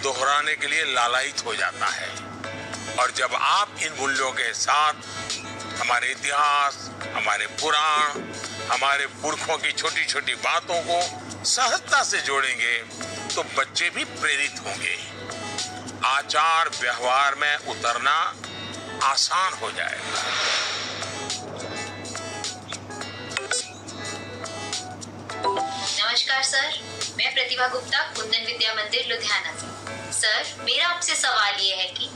दोहराने के लिए लालायित हो जाता है। और जब आप इन मूल्यों के साथ हमारे इतिहास, हमारे पुराण, हमारे पुरखों की छोटी छोटी बातों को सहजता से जोड़ेंगे तो बच्चे भी प्रेरित होंगे। आचार व्यवहार में उतरना आसान हो जाएगा। नमस्कार सर, मैं प्रतिभा गुप्ता, कुंदन विद्या मंदिर लुधियाना से। सर, मेरा आपसे सवाल ये है कि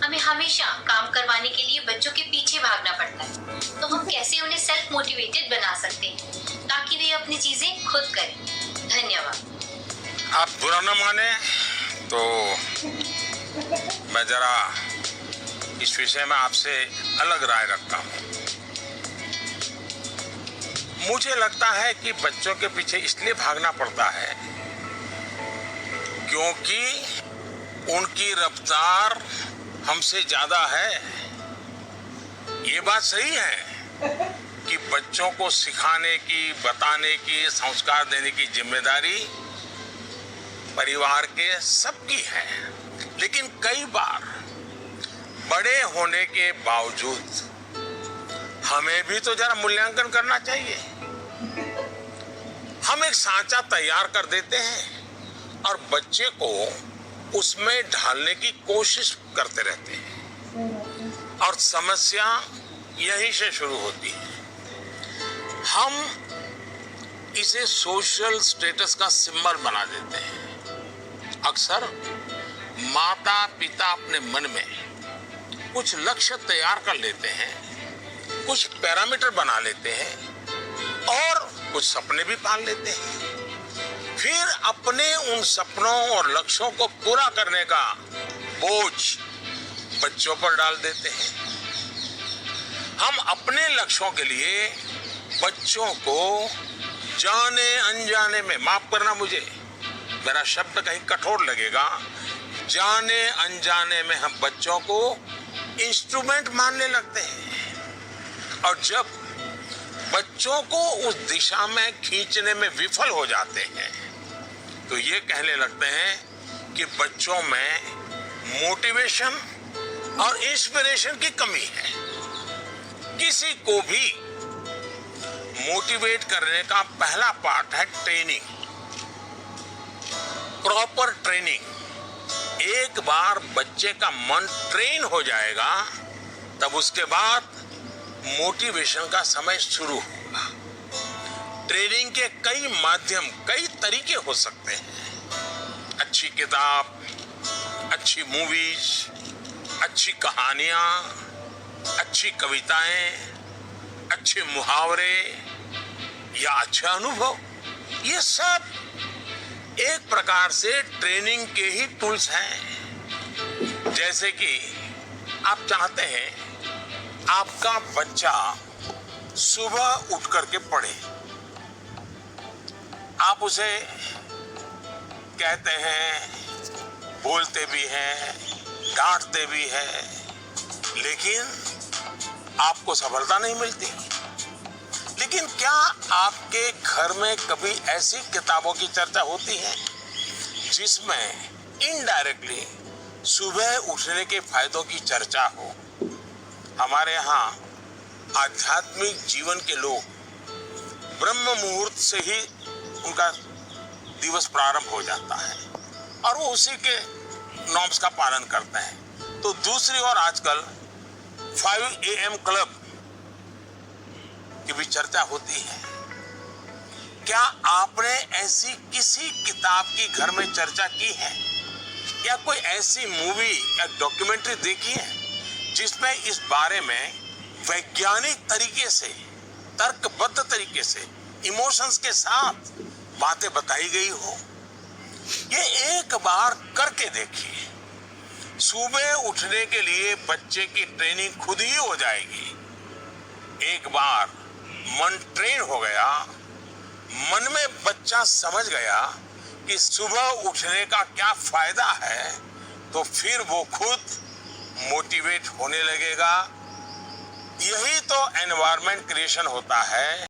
हमें हमेशा काम करवाने के लिए बच्चों के पीछे भागना पड़ता है, तो हम कैसे उन्हें सेल्फ मोटिवेटेड बना सकते हैं ताकि वे अपनी चीजें खुद करें? धन्यवाद। आप बुरा न माने तो मैं जरा इस विषय में आपसे अलग राय रखता हूँ। मुझे लगता है कि बच्चों के पीछे इसलिए भागना पड़ता है क्योंकि उनकी रफ्तार हमसे ज्यादा है। ये बात सही है कि बच्चों को सिखाने की, बताने की, संस्कार देने की जिम्मेदारी परिवार के सबकी है, लेकिन कई बार बड़े होने के बावजूद हमें भी तो जरा मूल्यांकन करना चाहिए। हम एक सांचा तैयार कर देते हैं और बच्चे को उसमें ढालने की कोशिश करते रहते हैं और समस्या यहीं से शुरू होती है। हम इसे सोशल स्टेटस का सिंबल बना देते हैं। अक्सर माता पिता अपने मन में कुछ लक्ष्य तैयार कर लेते हैं, कुछ पैरामीटर बना लेते हैं और कुछ सपने भी पाल लेते हैं। फिर अपने उन सपनों और लक्ष्यों को पूरा करने का बोझ बच्चों पर डाल देते हैं। हम अपने लक्ष्यों के लिए बच्चों को जाने अनजाने में, माफ करना मुझे, मेरा शब्द कहीं कठोर लगेगा, जाने अनजाने में हम बच्चों को इंस्ट्रूमेंट मानने लगते हैं। और जब बच्चों को उस दिशा में खींचने में विफल हो जाते हैं तो ये कहने लगते हैं कि बच्चों में मोटिवेशन और इंस्पिरेशन की कमी है। किसी को भी मोटिवेट करने का पहला पार्ट है ट्रेनिंग, प्रॉपर ट्रेनिंग। एक बार बच्चे का मन ट्रेन हो जाएगा तब उसके बाद मोटिवेशन का समय शुरू होगा। ट्रेनिंग के कई माध्यम, कई तरीके हो सकते हैं। अच्छी किताब, अच्छी मूवीज, अच्छी कहानियां, अच्छी कविताएं, अच्छे मुहावरे या अच्छा अनुभव, ये सब एक प्रकार से ट्रेनिंग के ही टूल्स हैं। जैसे कि आप चाहते हैं आपका बच्चा सुबह उठ करके पढ़े, आप उसे कहते हैं, बोलते भी हैं, डांटते भी हैं, लेकिन आपको सफलता नहीं मिलती। लेकिन क्या आपके घर में कभी ऐसी किताबों की चर्चा होती है जिसमें इनडायरेक्टली सुबह उठने के फायदों की चर्चा हो? हमारे यहाँ आध्यात्मिक जीवन के लोग ब्रह्म मुहूर्त से ही उनका दिवस प्रारंभ हो जाता है और वो उसी के नॉर्म्स का पालन करते हैं। तो दूसरी ओर आजकल 5 AM क्लब की भी चर्चा होती है। क्या आपने ऐसी किसी किताब की घर में चर्चा की है या कोई ऐसी मूवी या डॉक्यूमेंट्री देखी है जिसमें इस बारे में वैज्ञानिक तरीके से, तर्कबद्ध तरीके से, इमोशंस के साथ बातें बताई गई हो? ये एक बार करके देखिए। सुबह उठने के लिए बच्चे की ट्रेनिंग खुद ही हो जाएगी। एक बार मन ट्रेन हो गया, मन में बच्चा समझ गया कि सुबह उठने का क्या फायदा है, तो फिर वो खुद मोटिवेट होने लगेगा। यही तो एनवायरनमेंट क्रिएशन होता है।